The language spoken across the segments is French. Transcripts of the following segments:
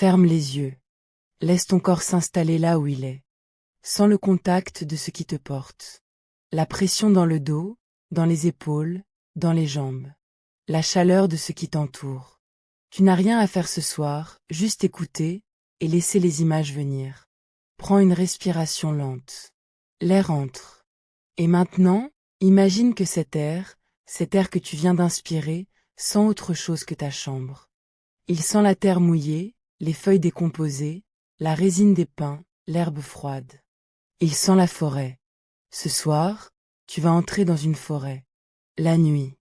Ferme les yeux. Laisse ton corps s'installer là où il est. Sens le contact de ce qui te porte. La pression dans le dos, dans les épaules, dans les jambes. La chaleur de ce qui t'entoure. Tu n'as rien à faire ce soir, juste écouter et laisser les images venir. Prends une respiration lente. L'air entre. Et maintenant, imagine que cet air que tu viens d'inspirer, sent autre chose que ta chambre. Il sent la terre mouillée, les feuilles décomposées, la résine des pins, l'herbe froide. Il sent la forêt. Ce soir, tu vas entrer dans une forêt. La nuit.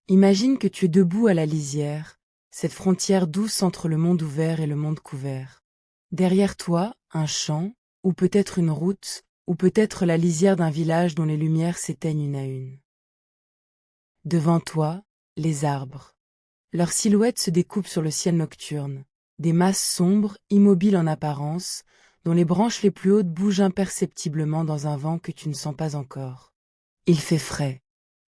Imagine que tu es debout à la lisière, cette frontière douce entre le monde ouvert et le monde couvert. Derrière toi, un champ, ou peut-être une route, ou peut-être la lisière d'un village dont les lumières s'éteignent une à une. Devant toi, les arbres. Leurs silhouettes se découpent sur le ciel nocturne, des masses sombres, immobiles en apparence, dont les branches les plus hautes bougent imperceptiblement dans un vent que tu ne sens pas encore. Il fait frais.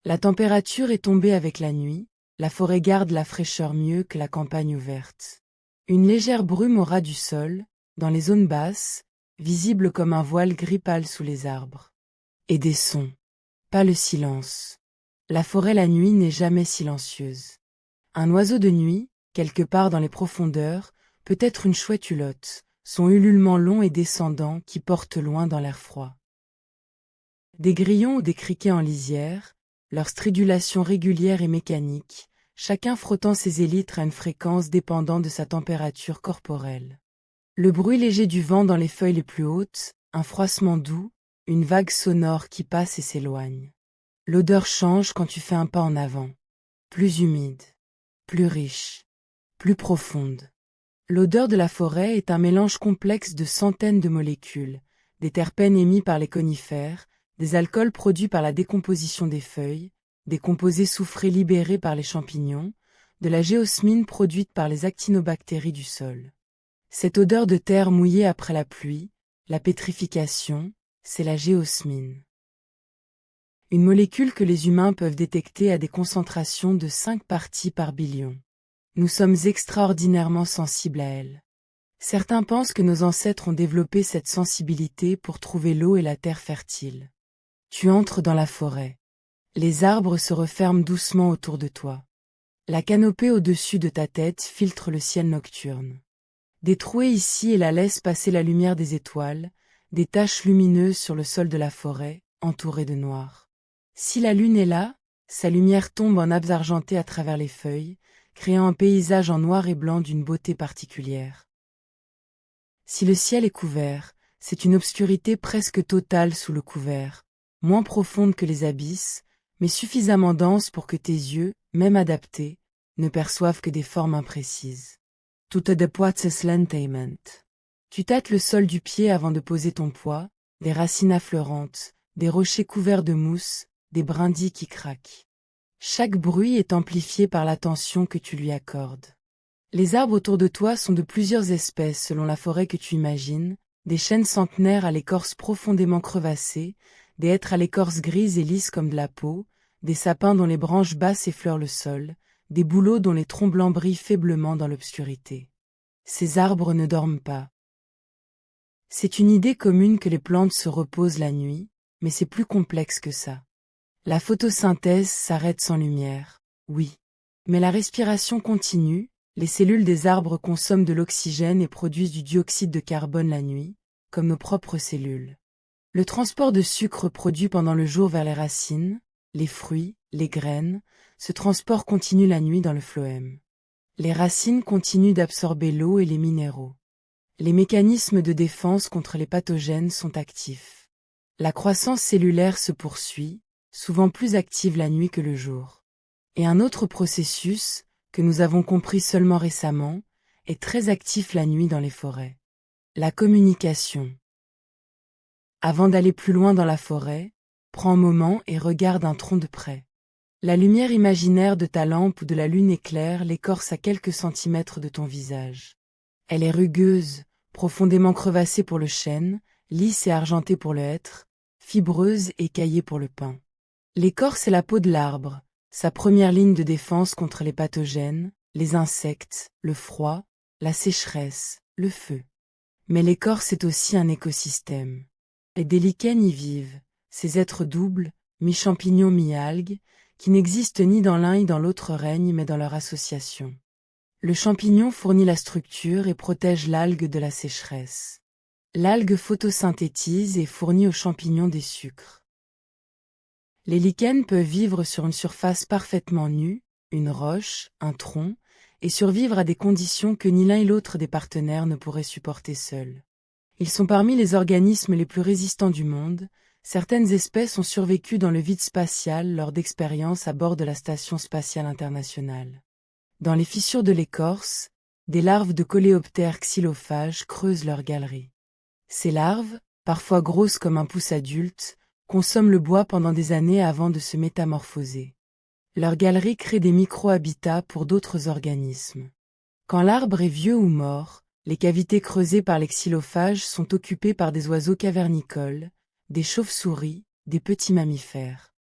La température est tombée avec la nuit, la forêt garde la fraîcheur mieux que la campagne ouverte. Une légère brume au ras du sol, dans les zones basses, visible comme un voile gris pâle sous les arbres. Et des sons. Pas le silence. La forêt la nuit n'est jamais silencieuse. Un oiseau de nuit, quelque part dans les profondeurs, peut-être une chouette hulotte, son ululement long et descendant qui porte loin dans l'air froid. Des grillons ou des criquets en lisière, leur stridulation régulière et mécanique, chacun frottant ses élytres à une fréquence dépendant de sa température corporelle. Le bruit léger du vent dans les feuilles les plus hautes, un froissement doux, une vague sonore qui passe et s'éloigne. L'odeur change quand tu fais un pas en avant. Plus humide, plus riche, plus profonde. L'odeur de la forêt est un mélange complexe de centaines de molécules, des terpènes émis par les conifères, des alcools produits par la décomposition des feuilles, des composés soufrés libérés par les champignons, de la géosmine produite par les actinobactéries du sol. Cette odeur de terre mouillée après la pluie, la pétrification, c'est la géosmine. Une molécule que les humains peuvent détecter à des concentrations de 5 parties par billion. Nous sommes extraordinairement sensibles à elle. Certains pensent que nos ancêtres ont développé cette sensibilité pour trouver l'eau et la terre fertile. Tu entres dans la forêt. Les arbres se referment doucement autour de toi. La canopée au-dessus de ta tête filtre le ciel nocturne. Des trouées ici et là laissent passer la lumière des étoiles, des taches lumineuses sur le sol de la forêt, entourées de noir. Si la lune est là, sa lumière tombe en nappes argentées à travers les feuilles, créant un paysage en noir et blanc d'une beauté particulière. Si le ciel est couvert, c'est une obscurité presque totale sous le couvert, moins profonde que les abysses, mais suffisamment dense pour que tes yeux, même adaptés, ne perçoivent que des formes imprécises. Tout de poids lentament. Tu tâtes le sol du pied avant de poser ton poids, des racines affleurantes, des rochers couverts de mousse, des brindilles qui craquent. Chaque bruit est amplifié par l'attention que tu lui accordes. Les arbres autour de toi sont de plusieurs espèces selon la forêt que tu imagines, des chênes centenaires à l'écorce profondément crevassée, des hêtres à l'écorce grise et lisse comme de la peau, des sapins dont les branches basses effleurent le sol, des bouleaux dont les troncs blancs brillent faiblement dans l'obscurité. Ces arbres ne dorment pas. C'est une idée commune que les plantes se reposent la nuit, mais c'est plus complexe que ça. La photosynthèse s'arrête sans lumière, oui. Mais la respiration continue, les cellules des arbres consomment de l'oxygène et produisent du dioxyde de carbone la nuit, comme nos propres cellules. Le transport de sucre produit pendant le jour vers les racines, les fruits, les graines, ce transport continue la nuit dans le phloème. Les racines continuent d'absorber l'eau et les minéraux. Les mécanismes de défense contre les pathogènes sont actifs. La croissance cellulaire se poursuit, souvent plus active la nuit que le jour. Et un autre processus, que nous avons compris seulement récemment, est très actif la nuit dans les forêts. La communication. Avant d'aller plus loin dans la forêt, prends un moment et regarde un tronc de près. La lumière imaginaire de ta lampe ou de la lune éclaire l'écorce à quelques centimètres de ton visage. Elle est rugueuse, profondément crevassée pour le chêne, lisse et argentée pour le hêtre, fibreuse et écaillée pour le pin. L'écorce est la peau de l'arbre, sa première ligne de défense contre les pathogènes, les insectes, le froid, la sécheresse, le feu. Mais l'écorce est aussi un écosystème. Et des lichens y vivent, ces êtres doubles, mi-champignons mi-algues, qui n'existent ni dans l'un ni dans l'autre règne mais dans leur association. Le champignon fournit la structure et protège l'algue de la sécheresse. L'algue photosynthétise et fournit au champignon des sucres. Les lichens peuvent vivre sur une surface parfaitement nue, une roche, un tronc, et survivre à des conditions que ni l'un ni l'autre des partenaires ne pourrait supporter seuls. Ils sont parmi les organismes les plus résistants du monde. Certaines espèces ont survécu dans le vide spatial lors d'expériences à bord de la Station spatiale internationale. Dans les fissures de l'écorce, des larves de coléoptères xylophages creusent leurs galeries. Ces larves, parfois grosses comme un pouce adulte, consomment le bois pendant des années avant de se métamorphoser. Leurs galeries créent des micro-habitats pour d'autres organismes. Quand l'arbre est vieux ou mort, les cavités creusées par les xylophages sont occupées par des oiseaux cavernicoles, des chauves-souris, des petits mammifères.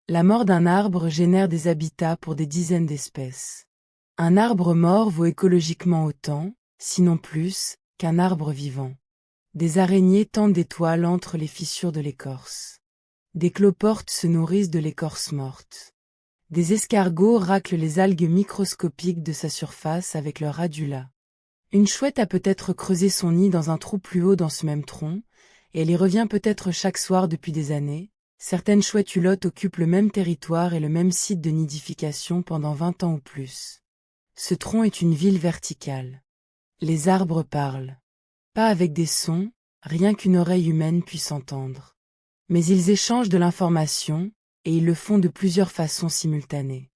La mort d'un arbre génère des habitats pour des dizaines d'espèces. Un arbre mort vaut écologiquement autant, sinon plus, qu'un arbre vivant. Des araignées tendent des toiles entre les fissures de l'écorce. Des cloportes se nourrissent de l'écorce morte. Des escargots raclent les algues microscopiques de sa surface avec leur radula. Une chouette a peut-être creusé son nid dans un trou plus haut dans ce même tronc, et elle y revient peut-être chaque soir depuis des années. Certaines chouettes hulottes occupent le même territoire et le même site de nidification pendant 20 ans ou plus. Ce tronc est une ville verticale. Les arbres parlent. Pas avec des sons, rien qu'une oreille humaine puisse entendre. Mais ils échangent de l'information, et ils le font de plusieurs façons simultanées.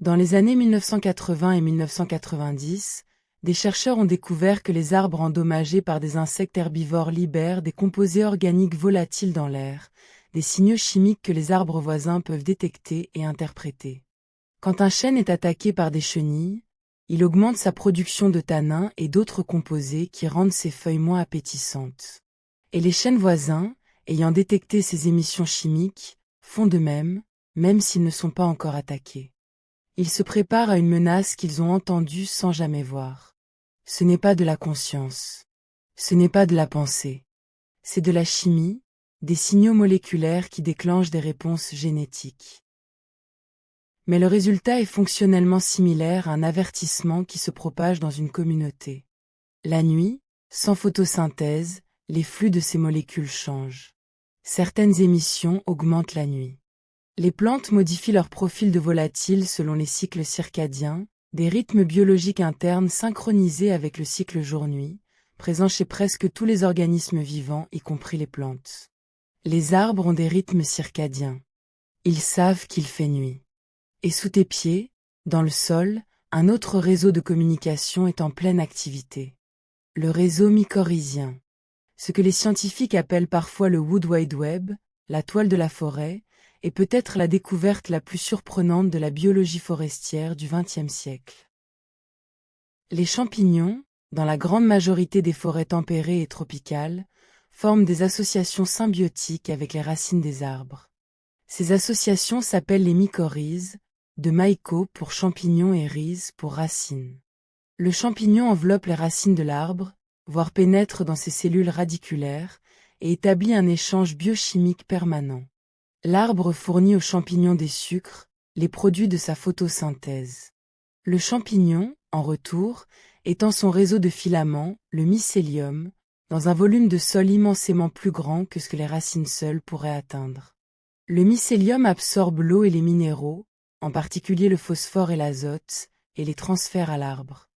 Dans les années 1980 et 1990, des chercheurs ont découvert que les arbres endommagés par des insectes herbivores libèrent des composés organiques volatiles dans l'air, des signaux chimiques que les arbres voisins peuvent détecter et interpréter. Quand un chêne est attaqué par des chenilles, il augmente sa production de tanins et d'autres composés qui rendent ses feuilles moins appétissantes. Et les chênes voisins, ayant détecté ces émissions chimiques, font de même, même s'ils ne sont pas encore attaqués. Ils se préparent à une menace qu'ils ont entendue sans jamais voir. Ce n'est pas de la conscience. Ce n'est pas de la pensée. C'est de la chimie, des signaux moléculaires qui déclenchent des réponses génétiques. Mais le résultat est fonctionnellement similaire à un avertissement qui se propage dans une communauté. La nuit, sans photosynthèse, les flux de ces molécules changent. Certaines émissions augmentent la nuit. Les plantes modifient leur profil de volatile selon les cycles circadiens, des rythmes biologiques internes synchronisés avec le cycle jour-nuit, présent chez presque tous les organismes vivants, y compris les plantes. Les arbres ont des rythmes circadiens. Ils savent qu'il fait nuit. Et sous tes pieds, dans le sol, un autre réseau de communication est en pleine activité. Le réseau mycorhizien. Ce que les scientifiques appellent parfois le Wood Wide Web, la toile de la forêt, est peut-être la découverte la plus surprenante de la biologie forestière du XXe siècle. Les champignons, dans la grande majorité des forêts tempérées et tropicales, forment des associations symbiotiques avec les racines des arbres. Ces associations s'appellent les mycorhizes, de myco pour champignon et rhize pour racine. Le champignon enveloppe les racines de l'arbre, voire pénètre dans ses cellules radiculaires, et établit un échange biochimique permanent. L'arbre fournit au champignon des sucres, les produits de sa photosynthèse. Le champignon, en retour, étend son réseau de filaments, le mycélium, dans un volume de sol immensément plus grand que ce que les racines seules pourraient atteindre. Le mycélium absorbe l'eau et les minéraux, en particulier le phosphore et l'azote, et les transfère à l'arbre.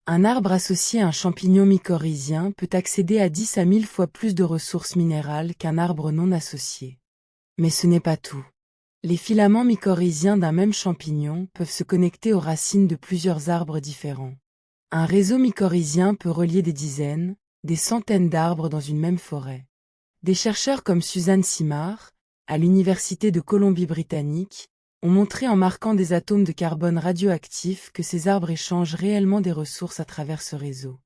Un arbre associé à un champignon mycorhizien peut accéder à 10 à 1000 fois plus de ressources minérales qu'un arbre non associé. Mais ce n'est pas tout. Les filaments mycorhiziens d'un même champignon peuvent se connecter aux racines de plusieurs arbres différents. Un réseau mycorhizien peut relier des dizaines, des centaines d'arbres dans une même forêt. Des chercheurs comme Suzanne Simard, à l'Université de Colombie-Britannique, ont montré en marquant des atomes de carbone radioactifs que ces arbres échangent réellement des ressources à travers ce réseau.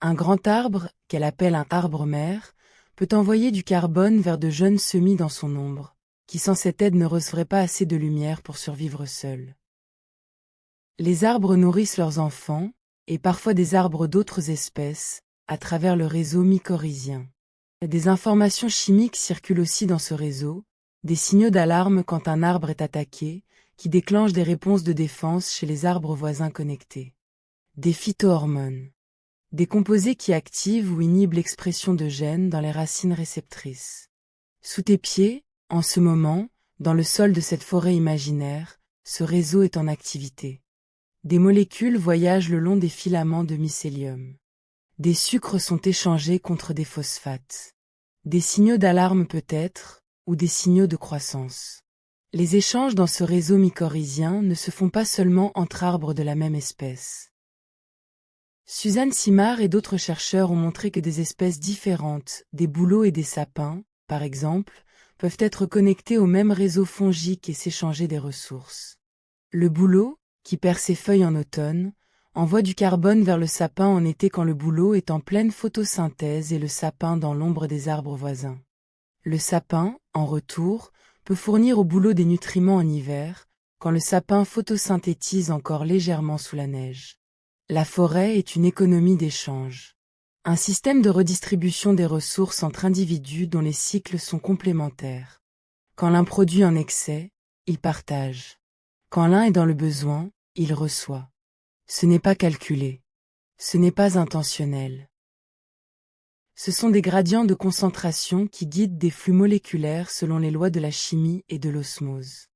Un grand arbre, qu'elle appelle un arbre-mère, peut envoyer du carbone vers de jeunes semis dans son ombre, qui sans cette aide ne recevraient pas assez de lumière pour survivre seuls. Les arbres nourrissent leurs enfants, et parfois des arbres d'autres espèces, à travers le réseau mycorhizien. Des informations chimiques circulent aussi dans ce réseau, des signaux d'alarme quand un arbre est attaqué, qui déclenchent des réponses de défense chez les arbres voisins connectés. Des phytohormones. Des composés qui activent ou inhibent l'expression de gènes dans les racines réceptrices. Sous tes pieds, en ce moment, dans le sol de cette forêt imaginaire, ce réseau est en activité. Des molécules voyagent le long des filaments de mycélium. Des sucres sont échangés contre des phosphates. Des signaux d'alarme peut-être, ou des signaux de croissance. Les échanges dans ce réseau mycorhizien ne se font pas seulement entre arbres de la même espèce. Suzanne Simard et d'autres chercheurs ont montré que des espèces différentes, des bouleaux et des sapins, par exemple, peuvent être connectés au même réseau fongique et s'échanger des ressources. Le bouleau, qui perd ses feuilles en automne, envoie du carbone vers le sapin en été quand le bouleau est en pleine photosynthèse et le sapin dans l'ombre des arbres voisins. Le sapin, en retour, peut fournir au bouleau des nutriments en hiver, quand le sapin photosynthétise encore légèrement sous la neige. La forêt est une économie d'échange. Un système de redistribution des ressources entre individus dont les cycles sont complémentaires. Quand l'un produit en excès, il partage. Quand l'un est dans le besoin, il reçoit. Ce n'est pas calculé. Ce n'est pas intentionnel. Ce sont des gradients de concentration qui guident des flux moléculaires selon les lois de la chimie et de l'osmose.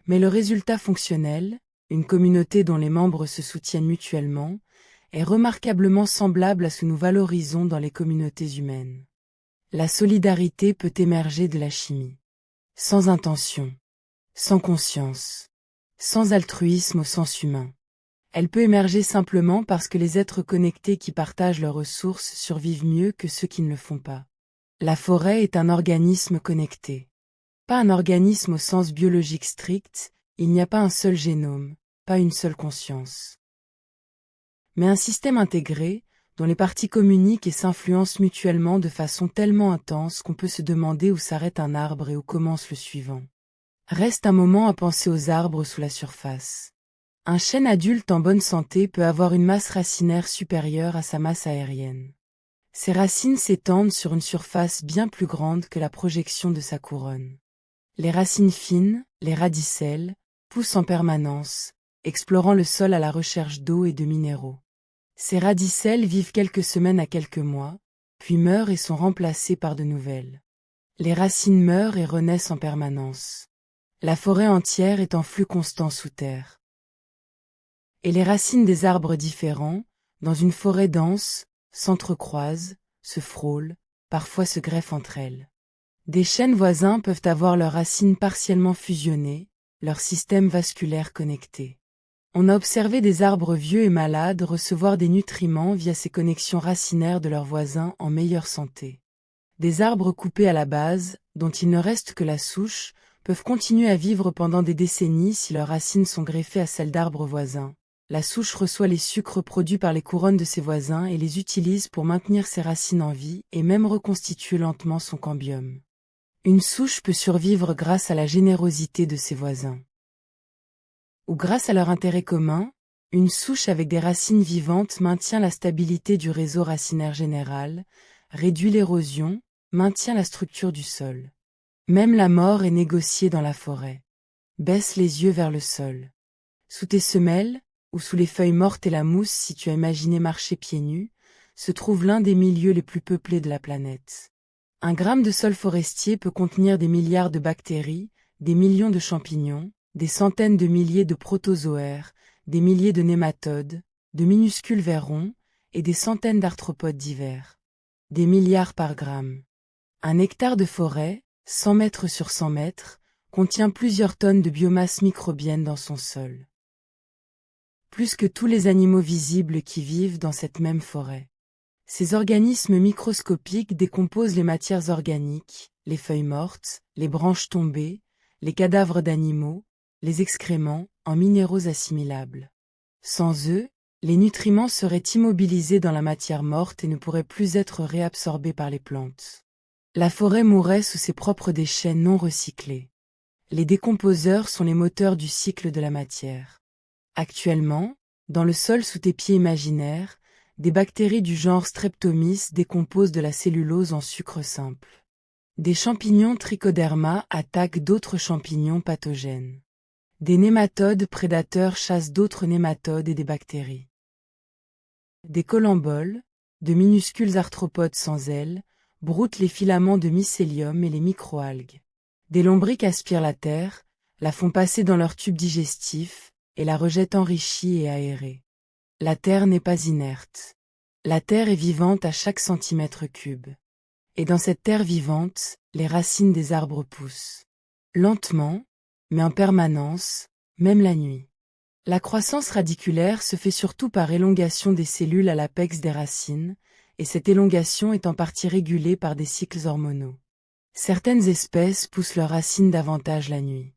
Mais le résultat fonctionnel, une communauté dont les membres se soutiennent mutuellement, est remarquablement semblable à ce que nous valorisons dans les communautés humaines. La solidarité peut émerger de la chimie. Sans intention. Sans conscience. Sans altruisme au sens humain. Elle peut émerger simplement parce que les êtres connectés qui partagent leurs ressources survivent mieux que ceux qui ne le font pas. La forêt est un organisme connecté. Pas un organisme au sens biologique strict, il n'y a pas un seul génome, pas une seule conscience. Mais un système intégré, dont les parties communiquent et s'influencent mutuellement de façon tellement intense qu'on peut se demander où s'arrête un arbre et où commence le suivant. Reste un moment à penser aux arbres sous la surface. Un chêne adulte en bonne santé peut avoir une masse racinaire supérieure à sa masse aérienne. Ses racines s'étendent sur une surface bien plus grande que la projection de sa couronne. Les racines fines, les radicelles, poussent en permanence, explorant le sol à la recherche d'eau et de minéraux. Ces radicelles vivent quelques semaines à quelques mois, puis meurent et sont remplacées par de nouvelles. Les racines meurent et renaissent en permanence. La forêt entière est en flux constant sous terre. Et les racines des arbres différents, dans une forêt dense, s'entrecroisent, se frôlent, parfois se greffent entre elles. Des chênes voisins peuvent avoir leurs racines partiellement fusionnées, leur système vasculaire connecté. On a observé des arbres vieux et malades recevoir des nutriments via ces connexions racinaires de leurs voisins en meilleure santé. Des arbres coupés à la base, dont il ne reste que la souche, peuvent continuer à vivre pendant des décennies si leurs racines sont greffées à celles d'arbres voisins. La souche reçoit les sucres produits par les couronnes de ses voisins et les utilise pour maintenir ses racines en vie et même reconstituer lentement son cambium. Une souche peut survivre grâce à la générosité de ses voisins. Ou grâce à leur intérêt commun, une souche avec des racines vivantes maintient la stabilité du réseau racinaire général, réduit l'érosion, maintient la structure du sol. Même la mort est négociée dans la forêt. Baisse les yeux vers le sol. Sous tes semelles, ou sous les feuilles mortes et la mousse si tu as imaginé marcher pieds nus, se trouve l'un des milieux les plus peuplés de la planète. Un gramme de sol forestier peut contenir des milliards de bactéries, des millions de champignons, des centaines de milliers de protozoaires, des milliers de nématodes, de minuscules vers ronds, et des centaines d'arthropodes divers. Des milliards par gramme. Un hectare de forêt, 100 mètres sur 100 mètres, contient plusieurs tonnes de biomasse microbienne dans son sol. Plus que tous les animaux visibles qui vivent dans cette même forêt. Ces organismes microscopiques décomposent les matières organiques, les feuilles mortes, les branches tombées, les cadavres d'animaux, les excréments, en minéraux assimilables. Sans eux, les nutriments seraient immobilisés dans la matière morte et ne pourraient plus être réabsorbés par les plantes. La forêt mourrait sous ses propres déchets non recyclés. Les décomposeurs sont les moteurs du cycle de la matière. Actuellement, Dans le sol sous tes pieds imaginaires, des bactéries du genre Streptomys décomposent de la cellulose en sucre simple. Des champignons Trichoderma attaquent d'autres champignons pathogènes. Des nématodes prédateurs chassent d'autres nématodes et des bactéries. Des colamboles, de minuscules arthropodes sans ailes, broutent les filaments de mycélium et les microalgues. Des lombrics aspirent la terre, la font passer dans leur tube digestif, et la rejettent enrichie et aérée. La terre n'est pas inerte. La terre est vivante à chaque centimètre cube. Et dans cette terre vivante, les racines des arbres poussent. Lentement, mais en permanence, même la nuit. La croissance radiculaire se fait surtout par élongation des cellules à l'apex des racines, et cette élongation est en partie régulée par des cycles hormonaux. Certaines espèces poussent leurs racines davantage la nuit.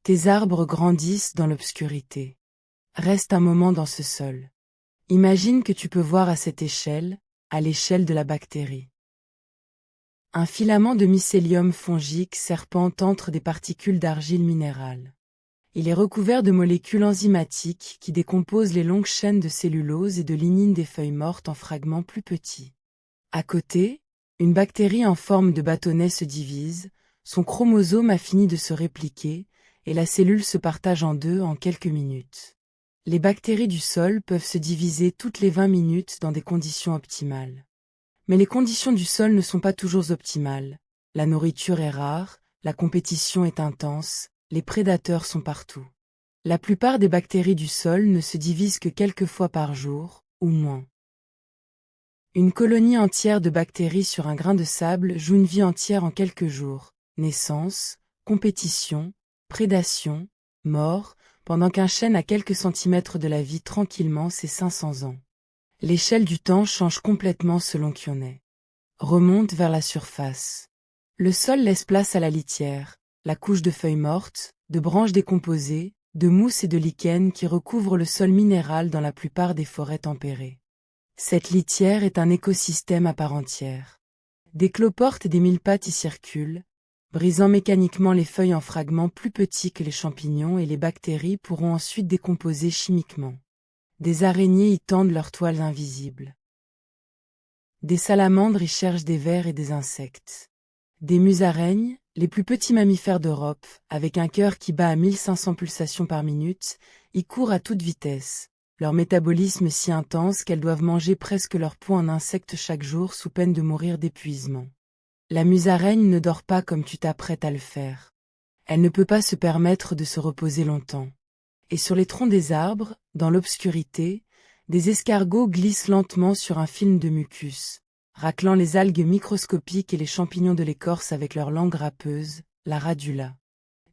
Tes arbres grandissent dans l'obscurité. Reste un moment dans ce sol. Imagine que tu peux voir à cette échelle, à l'échelle de la bactérie. Un filament de mycélium fongique serpente entre des particules d'argile minérale. Il est recouvert de molécules enzymatiques qui décomposent les longues chaînes de cellulose et de lignine des feuilles mortes en fragments plus petits. À côté, une bactérie en forme de bâtonnet se divise, son chromosome a fini de se répliquer, et la cellule se partage en deux en quelques minutes. Les bactéries du sol peuvent se diviser toutes les 20 minutes dans des conditions optimales. Mais les conditions du sol ne sont pas toujours optimales. La nourriture est rare, la compétition est intense, les prédateurs sont partout. La plupart des bactéries du sol ne se divisent que quelques fois par jour, ou moins. Une colonie entière de bactéries sur un grain de sable joue une vie entière en quelques jours. Naissance, compétition, prédation, mort, pendant qu'un chêne à quelques centimètres de la vie tranquillement ses 500 ans. L'échelle du temps change complètement selon qui on est. Remonte vers la surface. Le sol laisse place à la litière, la couche de feuilles mortes, de branches décomposées, de mousse et de lichen qui recouvrent le sol minéral dans la plupart des forêts tempérées. Cette litière est un écosystème à part entière. Des cloportes et des mille-pattes y circulent, brisant mécaniquement les feuilles en fragments plus petits que les champignons et les bactéries pourront ensuite décomposer chimiquement. Des araignées y tendent leurs toiles invisibles. Des salamandres y cherchent des vers et des insectes. Des musaraignes, les plus petits mammifères d'Europe, avec un cœur qui bat à 1500 pulsations par minute, y courent à toute vitesse, leur métabolisme si intense qu'elles doivent manger presque leur poids en insectes chaque jour sous peine de mourir d'épuisement. La musaraigne ne dort pas comme tu t'apprêtes à le faire. Elle ne peut pas se permettre de se reposer longtemps. Et sur les troncs des arbres, dans l'obscurité, des escargots glissent lentement sur un film de mucus, raclant les algues microscopiques et les champignons de l'écorce avec leur langue râpeuse, la radula.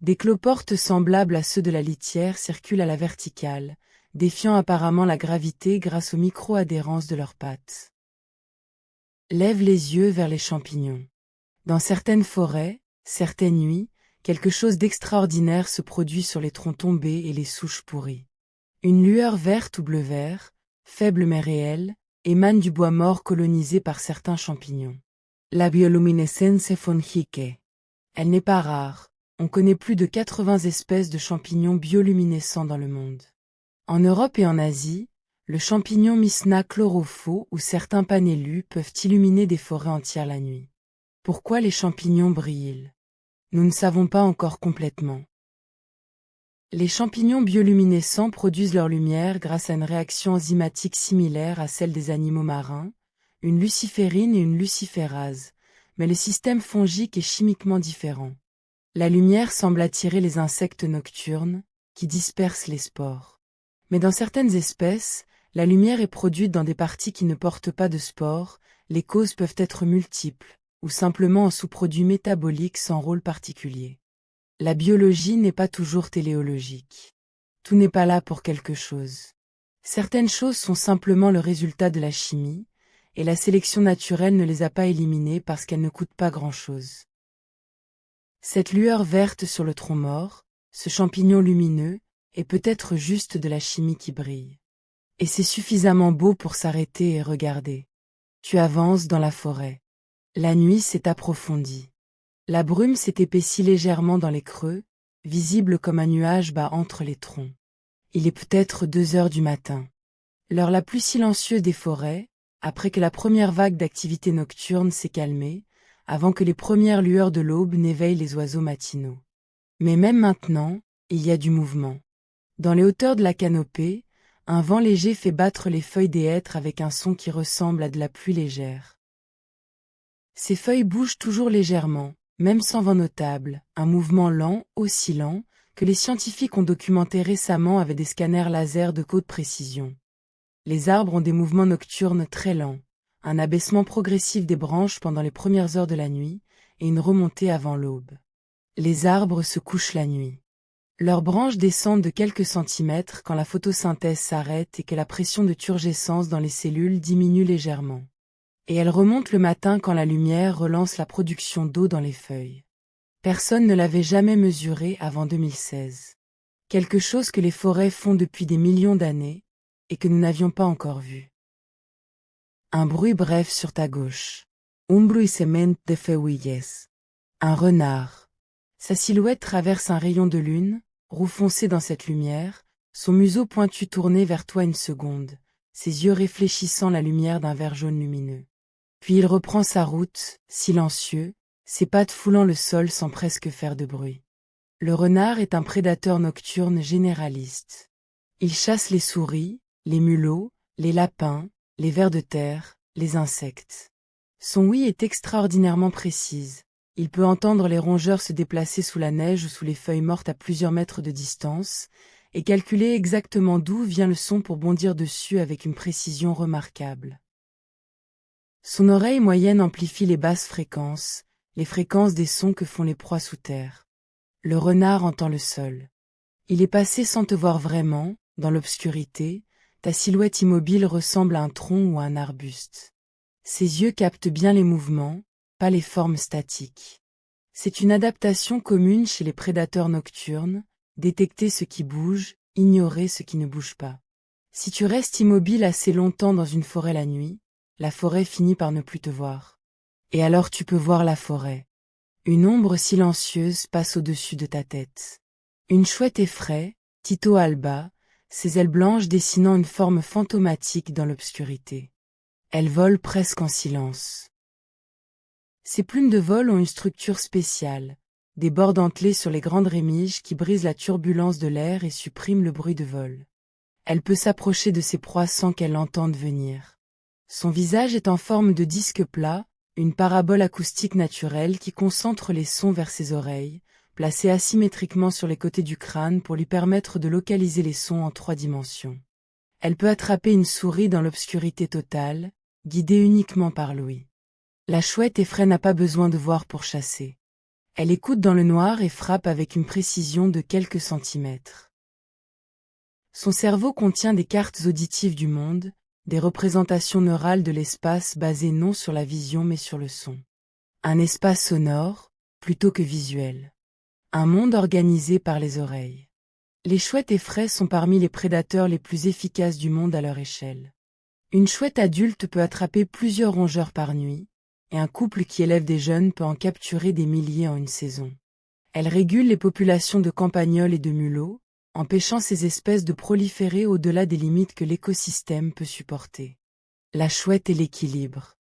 Des cloportes semblables à ceux de la litière circulent à la verticale, défiant apparemment la gravité grâce aux micro-adhérences de leurs pattes. Lève les yeux vers les champignons. Dans certaines forêts, certaines nuits, quelque chose d'extraordinaire se produit sur les troncs tombés et les souches pourries. Une lueur verte ou bleu-vert, faible mais réelle, émane du bois mort colonisé par certains champignons. La bioluminescenza fungique. Elle n'est pas rare, on connaît plus de 80 espèces de champignons bioluminescents dans le monde. En Europe et en Asie, le champignon Mysna chloropho ou certains panellus peuvent illuminer des forêts entières la nuit. Pourquoi les champignons brillent? Nous ne savons pas encore complètement. Les champignons bioluminescents produisent leur lumière grâce à une réaction enzymatique similaire à celle des animaux marins, une luciférine et une luciférase, mais le système fongique est chimiquement différent. La lumière semble attirer les insectes nocturnes, qui dispersent les spores. Mais dans certaines espèces, la lumière est produite dans des parties qui ne portent pas de spores, les causes peuvent être multiples, ou simplement en sous-produits métaboliques sans rôle particulier. La biologie n'est pas toujours téléologique. Tout n'est pas là pour quelque chose. Certaines choses sont simplement le résultat de la chimie, et la sélection naturelle ne les a pas éliminées parce qu'elles ne coûtent pas grand-chose. Cette lueur verte sur le tronc mort, ce champignon lumineux, est peut-être juste de la chimie qui brille. Et c'est suffisamment beau pour s'arrêter et regarder. Tu avances dans la forêt. La nuit s'est approfondie. La brume s'est épaissie légèrement dans les creux, visible comme un nuage bas entre les troncs. Il est peut-être 2 heures du matin. L'heure la plus silencieuse des forêts, après que la première vague d'activité nocturne s'est calmée, avant que les premières lueurs de l'aube n'éveillent les oiseaux matinaux. Mais même maintenant, il y a du mouvement. Dans les hauteurs de la canopée, un vent léger fait battre les feuilles des hêtres avec un son qui ressemble à de la pluie légère. Ces feuilles bougent toujours légèrement, même sans vent notable, un mouvement lent, oscillant, que les scientifiques ont documenté récemment avec des scanners laser de haute précision. Les arbres ont des mouvements nocturnes très lents, un abaissement progressif des branches pendant les premières heures de la nuit, et une remontée avant l'aube. Les arbres se couchent la nuit. Leurs branches descendent de quelques centimètres quand la photosynthèse s'arrête et que la pression de turgescence dans les cellules diminue légèrement. Et elles remontent le matin quand la lumière relance la production d'eau dans les feuilles. Personne ne l'avait jamais mesuré avant 2016. Quelque chose que les forêts font depuis des millions d'années, et que nous n'avions pas encore vu. Un bruit bref sur ta gauche. Un bruissement de feuilles. Un renard. Sa silhouette traverse un rayon de lune, roux foncé dans cette lumière, son museau pointu tourné vers toi une seconde, ses yeux réfléchissant la lumière d'un vert jaune lumineux. Puis il reprend sa route, silencieux, ses pattes foulant le sol sans presque faire de bruit. Le renard est un prédateur nocturne généraliste. Il chasse les souris, les mulots, les lapins, les vers de terre, les insectes. Son ouïe est extraordinairement précise. Il peut entendre les rongeurs se déplacer sous la neige ou sous les feuilles mortes à plusieurs mètres de distance, et calculer exactement d'où vient le son pour bondir dessus avec une précision remarquable. Son oreille moyenne amplifie les basses fréquences, les fréquences des sons que font les proies sous terre. Le renard entend le sol. Il est passé sans te voir vraiment, dans l'obscurité, ta silhouette immobile ressemble à un tronc ou à un arbuste. Ses yeux captent bien les mouvements, pas les formes statiques. C'est une adaptation commune chez les prédateurs nocturnes, détecter ce qui bouge, ignorer ce qui ne bouge pas. Si tu restes immobile assez longtemps dans une forêt la nuit, la forêt finit par ne plus te voir. Et alors tu peux voir la forêt. Une ombre silencieuse passe au-dessus de ta tête. Une chouette effraie, Tito alba, ses ailes blanches dessinant une forme fantomatique dans l'obscurité. Elle vole presque en silence. Ses plumes de vol ont une structure spéciale, des bords dentelés sur les grandes rémiges qui brisent la turbulence de l'air et suppriment le bruit de vol. Elle peut s'approcher de ses proies sans qu'elle l'entende venir. Son visage est en forme de disque plat, une parabole acoustique naturelle qui concentre les sons vers ses oreilles, placée asymétriquement sur les côtés du crâne pour lui permettre de localiser les sons en 3 dimensions. Elle peut attraper une souris dans l'obscurité totale, guidée uniquement par l'ouïe. La chouette effraie n'a pas besoin de voir pour chasser. Elle écoute dans le noir et frappe avec une précision de quelques centimètres. Son cerveau contient des cartes auditives du monde, des représentations neurales de l'espace basées non sur la vision mais sur le son. Un espace sonore, plutôt que visuel. Un monde organisé par les oreilles. Les chouettes effraies sont parmi les prédateurs les plus efficaces du monde à leur échelle. Une chouette adulte peut attraper plusieurs rongeurs par nuit, et un couple qui élève des jeunes peut en capturer des milliers en une saison. Elle régule les populations de campagnols et de mulots, empêchant ces espèces de proliférer au-delà des limites que l'écosystème peut supporter. La chouette et l'équilibre.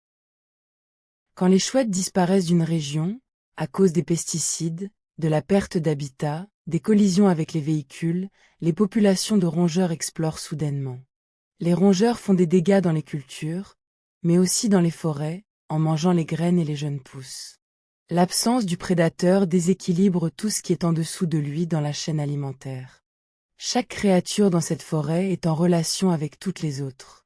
Quand les chouettes disparaissent d'une région, à cause des pesticides, de la perte d'habitat, des collisions avec les véhicules, les populations de rongeurs explorent soudainement. Les rongeurs font des dégâts dans les cultures, mais aussi dans les forêts, en mangeant les graines et les jeunes pousses. L'absence du prédateur déséquilibre tout ce qui est en dessous de lui dans la chaîne alimentaire. Chaque créature dans cette forêt est en relation avec toutes les autres.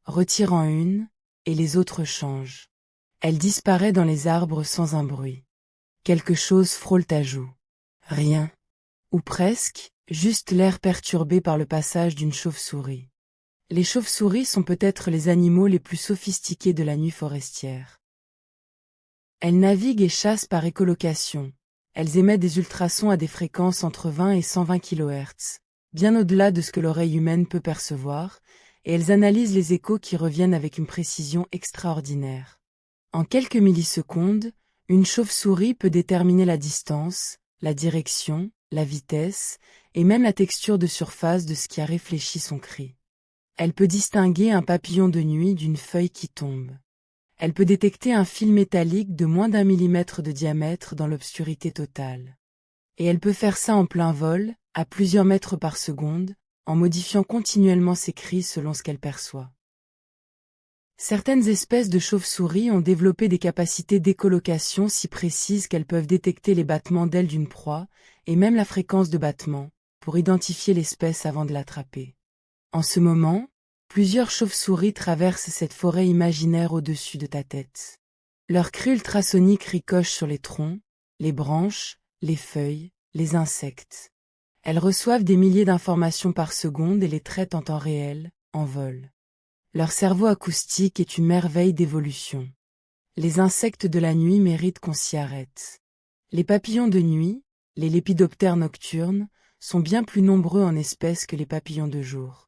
Retirant une, et les autres changent. Elle disparaît dans les arbres sans un bruit. Quelque chose frôle ta joue. Rien. Ou presque, juste l'air perturbé par le passage d'une chauve-souris. Les chauves-souris sont peut-être les animaux les plus sophistiqués de la nuit forestière. Elles naviguent et chassent par écholocation. Elles émettent des ultrasons à des fréquences entre 20 et 120 kHz, bien au-delà de ce que l'oreille humaine peut percevoir, et elles analysent les échos qui reviennent avec une précision extraordinaire. En quelques millisecondes, une chauve-souris peut déterminer la distance, la direction, la vitesse, et même la texture de surface de ce qui a réfléchi son cri. Elle peut distinguer un papillon de nuit d'une feuille qui tombe. Elle peut détecter un fil métallique de moins d'1 millimètre de diamètre dans l'obscurité totale. Et elle peut faire ça en plein vol, à plusieurs mètres par seconde, en modifiant continuellement ses cris selon ce qu'elle perçoit. Certaines espèces de chauves-souris ont développé des capacités d'écholocation si précises qu'elles peuvent détecter les battements d'ailes d'une proie, et même la fréquence de battement, pour identifier l'espèce avant de l'attraper. En ce moment, plusieurs chauves-souris traversent cette forêt imaginaire au-dessus de ta tête. Leurs cris ultrasoniques ricochent sur les troncs, les branches, les feuilles, les insectes. Elles reçoivent des milliers d'informations par seconde et les traitent en temps réel, en vol. Leur cerveau acoustique est une merveille d'évolution. Les insectes de la nuit méritent qu'on s'y arrête. Les papillons de nuit, les lépidoptères nocturnes, sont bien plus nombreux en espèces que les papillons de jour.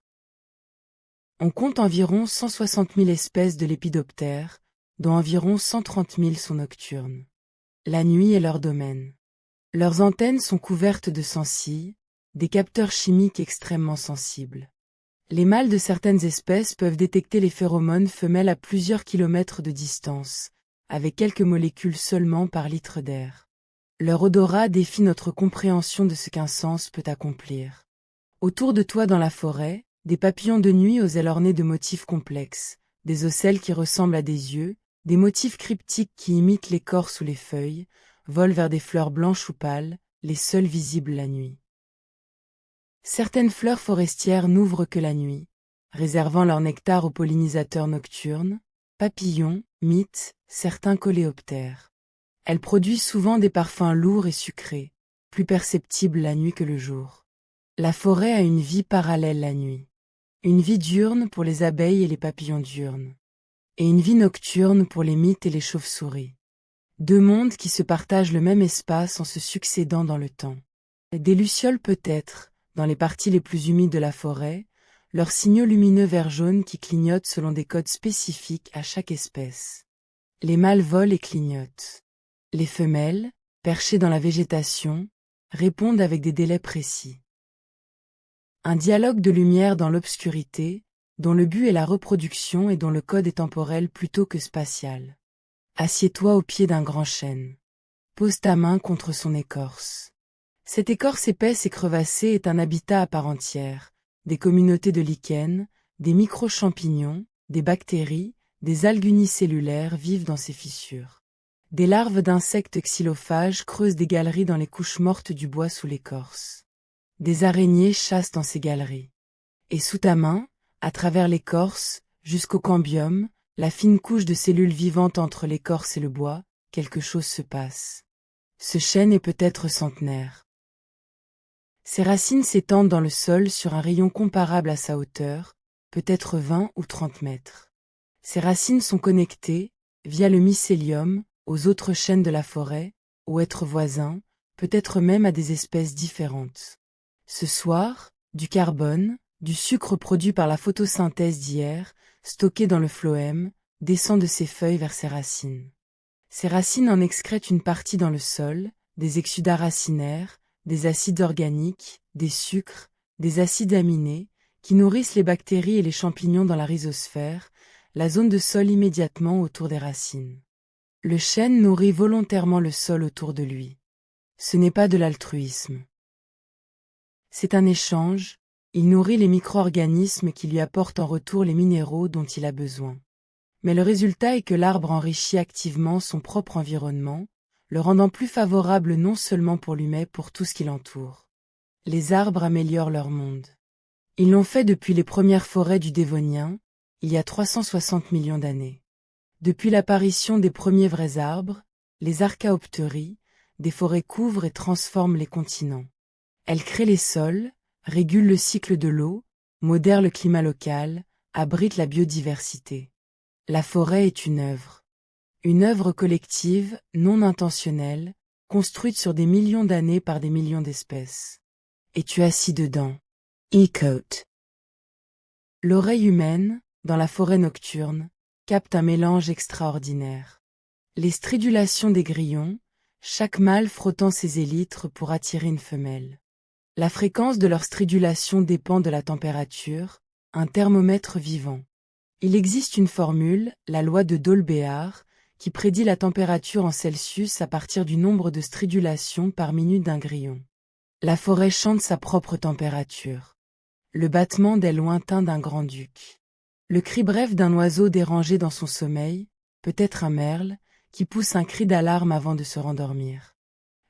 On compte environ 160 000 espèces de lépidoptères, dont environ 130 000 sont nocturnes. La nuit est leur domaine. Leurs antennes sont couvertes de sensilles, des capteurs chimiques extrêmement sensibles. Les mâles de certaines espèces peuvent détecter les phéromones femelles à plusieurs kilomètres de distance, avec quelques molécules seulement par litre d'air. Leur odorat défie notre compréhension de ce qu'un sens peut accomplir. Autour de toi dans la forêt, des papillons de nuit aux ailes ornées de motifs complexes, des ocelles qui ressemblent à des yeux, des motifs cryptiques qui imitent l'écorce ou les feuilles, volent vers des fleurs blanches ou pâles, les seules visibles la nuit. Certaines fleurs forestières n'ouvrent que la nuit, réservant leur nectar aux pollinisateurs nocturnes, papillons, mythes, certains coléoptères. Elles produisent souvent des parfums lourds et sucrés, plus perceptibles la nuit que le jour. La forêt a une vie parallèle la nuit. Une vie diurne pour les abeilles et les papillons diurnes. Et une vie nocturne pour les mythes et les chauves-souris. Deux mondes qui se partagent le même espace en se succédant dans le temps. Des lucioles peut-être, dans les parties les plus humides de la forêt, leurs signaux lumineux vert-jaune qui clignotent selon des codes spécifiques à chaque espèce. Les mâles volent et clignotent. Les femelles, perchées dans la végétation, répondent avec des délais précis. Un dialogue de lumière dans l'obscurité, dont le but est la reproduction et dont le code est temporel plutôt que spatial. Assieds-toi au pied d'un grand chêne. Pose ta main contre son écorce. Cette écorce épaisse et crevassée est un habitat à part entière, des communautés de lichens, des micro-champignons, des bactéries, des algues unicellulaires vivent dans ces fissures. Des larves d'insectes xylophages creusent des galeries dans les couches mortes du bois sous l'écorce. Des araignées chassent dans ces galeries. Et sous ta main, à travers l'écorce, jusqu'au cambium, la fine couche de cellules vivantes entre l'écorce et le bois, quelque chose se passe. Ce chêne est peut-être centenaire. Ses racines s'étendent dans le sol sur un rayon comparable à sa hauteur, peut-être 20 ou 30 mètres. Ses racines sont connectées, via le mycélium, aux autres chênes de la forêt, aux êtres voisins, peut-être même à des espèces différentes. Ce soir, du carbone, du sucre produit par la photosynthèse d'hier, stocké dans le phloème, descend de ses feuilles vers ses racines. Ces racines en excrètent une partie dans le sol, des exsudats racinaires, des acides organiques, des sucres, des acides aminés, qui nourrissent les bactéries et les champignons dans la rhizosphère, la zone de sol immédiatement autour des racines. Le chêne nourrit volontairement le sol autour de lui. Ce n'est pas de l'altruisme. C'est un échange, il nourrit les micro-organismes qui lui apportent en retour les minéraux dont il a besoin. Mais le résultat est que l'arbre enrichit activement son propre environnement, le rendant plus favorable non seulement pour lui mais pour tout ce qui l'entoure. Les arbres améliorent leur monde. Ils l'ont fait depuis les premières forêts du Dévonien, il y a 360 millions d'années. Depuis l'apparition des premiers vrais arbres, les archéoptéries, des forêts couvrent et transforment les continents. Elles créent les sols, régulent le cycle de l'eau, modèrent le climat local, abritent la biodiversité. La forêt est une œuvre collective, non intentionnelle, construite sur des millions d'années par des millions d'espèces. Et tu es assis dedans. E-coat. L'oreille humaine, dans la forêt nocturne, capte un mélange extraordinaire. Les stridulations des grillons, chaque mâle frottant ses élytres pour attirer une femelle. La fréquence de leur stridulation dépend de la température, un thermomètre vivant. Il existe une formule, la loi de Dolbear, qui prédit la température en Celsius à partir du nombre de stridulations par minute d'un grillon. La forêt chante sa propre température. Le battement des lointains d'un grand-duc. Le cri bref d'un oiseau dérangé dans son sommeil, peut-être un merle, qui pousse un cri d'alarme avant de se rendormir.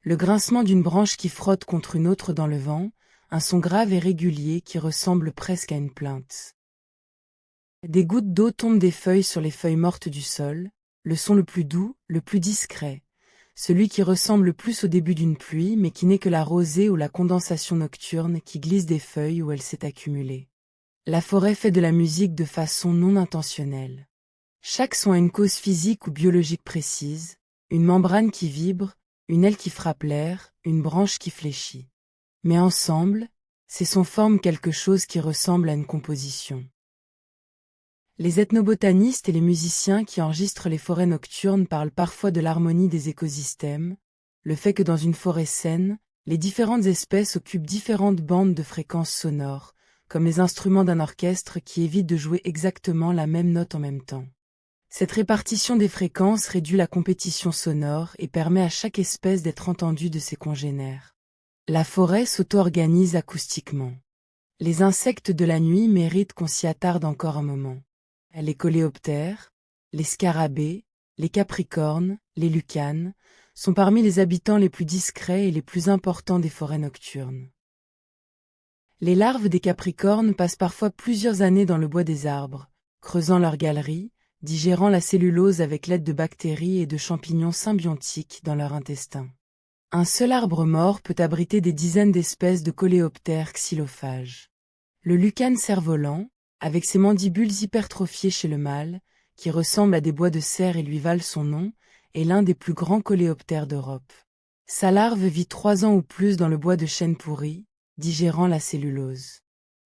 Le grincement d'une branche qui frotte contre une autre dans le vent, un son grave et régulier qui ressemble presque à une plainte. Des gouttes d'eau tombent des feuilles sur les feuilles mortes du sol, le son le plus doux, le plus discret, celui qui ressemble le plus au début d'une pluie mais qui n'est que la rosée ou la condensation nocturne qui glisse des feuilles où elle s'est accumulée. La forêt fait de la musique de façon non intentionnelle. Chaque son a une cause physique ou biologique précise, une membrane qui vibre, une aile qui frappe l'air, une branche qui fléchit. Mais ensemble, ces sons forment quelque chose qui ressemble à une composition. Les ethnobotanistes et les musiciens qui enregistrent les forêts nocturnes parlent parfois de l'harmonie des écosystèmes, le fait que dans une forêt saine, les différentes espèces occupent différentes bandes de fréquences sonores, comme les instruments d'un orchestre qui évitent de jouer exactement la même note en même temps. Cette répartition des fréquences réduit la compétition sonore et permet à chaque espèce d'être entendue de ses congénères. La forêt s'auto-organise acoustiquement. Les insectes de la nuit méritent qu'on s'y attarde encore un moment. Les coléoptères, les scarabées, les capricornes, les lucanes, sont parmi les habitants les plus discrets et les plus importants des forêts nocturnes. Les larves des capricornes passent parfois plusieurs années dans le bois des arbres, creusant leurs galeries, digérant la cellulose avec l'aide de bactéries et de champignons symbiontiques dans leur intestin. Un seul arbre mort peut abriter des dizaines d'espèces de coléoptères xylophages. Le lucane cerf-volant, avec ses mandibules hypertrophiées chez le mâle, qui ressemblent à des bois de cerf et lui valent son nom, est l'un des plus grands coléoptères d'Europe. Sa larve vit 3 ans ou plus dans le bois de chêne pourri, digérant la cellulose.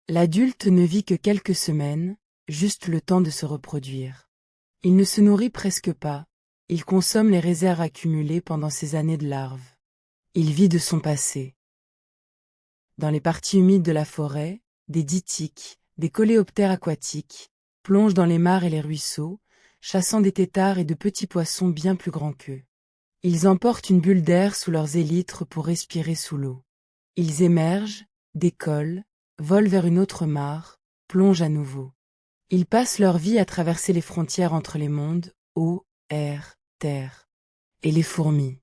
L'adulte ne vit que quelques semaines, juste le temps de se reproduire. Il ne se nourrit presque pas, il consomme les réserves accumulées pendant ses années de larve. Il vit de son passé. Dans les parties humides de la forêt, des dithyques, des coléoptères aquatiques, plongent dans les mares et les ruisseaux, chassant des têtards et de petits poissons bien plus grands qu'eux. Ils emportent une bulle d'air sous leurs élytres pour respirer sous l'eau. Ils émergent, décollent, volent vers une autre mare, plongent à nouveau. Ils passent leur vie à traverser les frontières entre les mondes, eau, air, terre. Et les fourmis.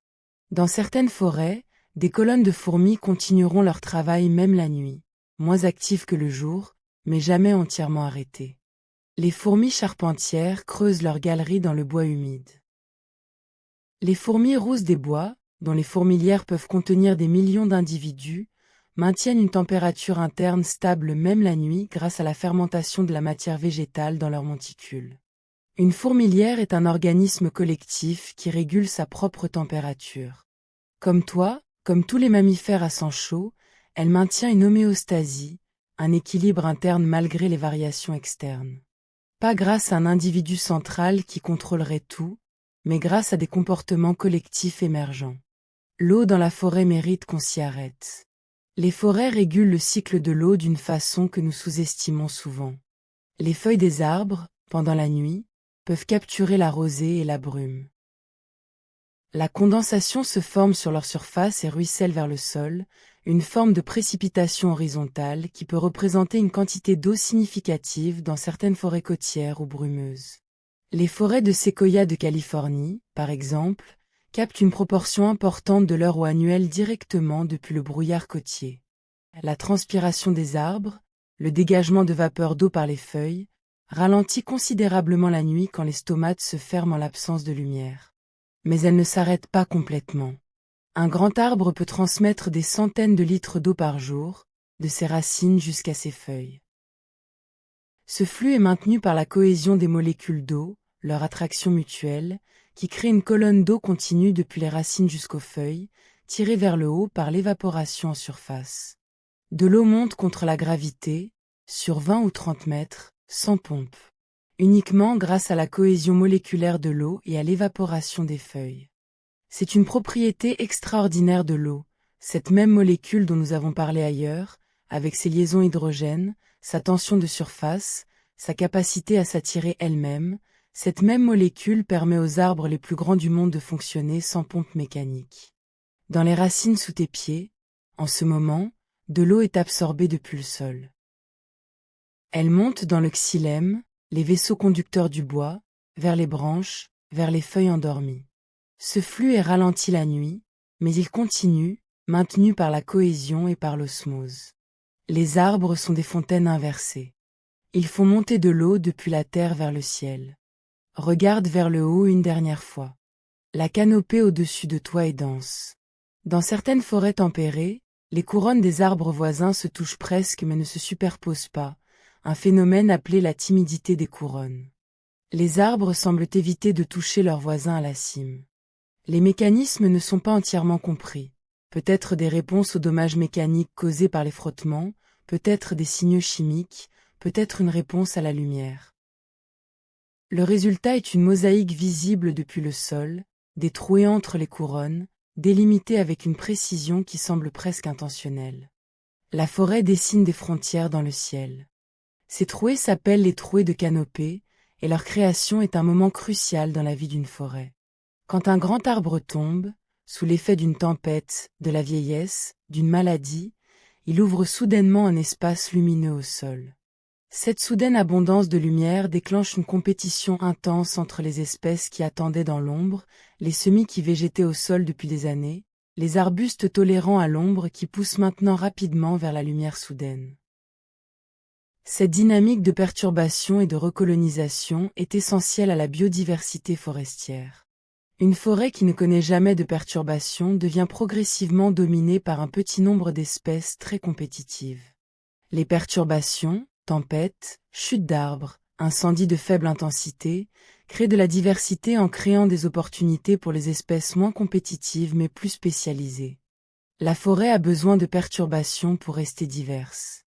Dans certaines forêts, des colonnes de fourmis continueront leur travail même la nuit, moins actives que le jour, mais jamais entièrement arrêtées. Les fourmis charpentières creusent leurs galeries dans le bois humide. Les fourmis rousses des bois, dont les fourmilières peuvent contenir des millions d'individus, maintiennent une température interne stable même la nuit grâce à la fermentation de la matière végétale dans leurs monticules. Une fourmilière est un organisme collectif qui régule sa propre température. Comme toi, comme tous les mammifères à sang chaud, elle maintient une homéostasie, un équilibre interne malgré les variations externes. Pas grâce à un individu central qui contrôlerait tout, mais grâce à des comportements collectifs émergents. L'eau dans la forêt mérite qu'on s'y arrête. Les forêts régulent le cycle de l'eau d'une façon que nous sous-estimons souvent. Les feuilles des arbres, pendant la nuit, peuvent capturer la rosée et la brume. La condensation se forme sur leur surface et ruisselle vers le sol, une forme de précipitation horizontale qui peut représenter une quantité d'eau significative dans certaines forêts côtières ou brumeuses. Les forêts de séquoia de Californie, par exemple, captent une proportion importante de leur eau annuelle directement depuis le brouillard côtier. La transpiration des arbres, le dégagement de vapeur d'eau par les feuilles, ralentit considérablement la nuit quand les stomates se ferment en l'absence de lumière. Mais elle ne s'arrête pas complètement. Un grand arbre peut transmettre des centaines de litres d'eau par jour, de ses racines jusqu'à ses feuilles. Ce flux est maintenu par la cohésion des molécules d'eau, leur attraction mutuelle, qui crée une colonne d'eau continue depuis les racines jusqu'aux feuilles, tirée vers le haut par l'évaporation en surface. De l'eau monte contre la gravité, sur 20 ou 30 mètres, sans pompe. Uniquement grâce à la cohésion moléculaire de l'eau et à l'évaporation des feuilles. C'est une propriété extraordinaire de l'eau, cette même molécule dont nous avons parlé ailleurs, avec ses liaisons hydrogènes, sa tension de surface, sa capacité à s'attirer elle-même, cette même molécule permet aux arbres les plus grands du monde de fonctionner sans pompe mécanique. Dans les racines sous tes pieds, en ce moment, de l'eau est absorbée depuis le sol. Elle monte dans le xylème, les vaisseaux conducteurs du bois, vers les branches, vers les feuilles endormies. Ce flux est ralenti la nuit, mais il continue, maintenu par la cohésion et par l'osmose. Les arbres sont des fontaines inversées. Ils font monter de l'eau depuis la terre vers le ciel. Regarde vers le haut une dernière fois. La canopée au-dessus de toi est dense. Dans certaines forêts tempérées, les couronnes des arbres voisins se touchent presque mais ne se superposent pas, un phénomène appelé la timidité des couronnes. Les arbres semblent éviter de toucher leurs voisins à la cime. Les mécanismes ne sont pas entièrement compris. Peut-être des réponses aux dommages mécaniques causés par les frottements, peut-être des signaux chimiques, peut-être une réponse à la lumière. Le résultat est une mosaïque visible depuis le sol, des trouées entre les couronnes, délimitées avec une précision qui semble presque intentionnelle. La forêt dessine des frontières dans le ciel. Ces trouées s'appellent les trouées de canopée, et leur création est un moment crucial dans la vie d'une forêt. Quand un grand arbre tombe, sous l'effet d'une tempête, de la vieillesse, d'une maladie, il ouvre soudainement un espace lumineux au sol. Cette soudaine abondance de lumière déclenche une compétition intense entre les espèces qui attendaient dans l'ombre, les semis qui végétaient au sol depuis des années, les arbustes tolérants à l'ombre qui poussent maintenant rapidement vers la lumière soudaine. Cette dynamique de perturbation et de recolonisation est essentielle à la biodiversité forestière. Une forêt qui ne connaît jamais de perturbation devient progressivement dominée par un petit nombre d'espèces très compétitives. Les perturbations, tempêtes, chutes d'arbres, incendies de faible intensité, créent de la diversité en créant des opportunités pour les espèces moins compétitives mais plus spécialisées. La forêt a besoin de perturbations pour rester diverse.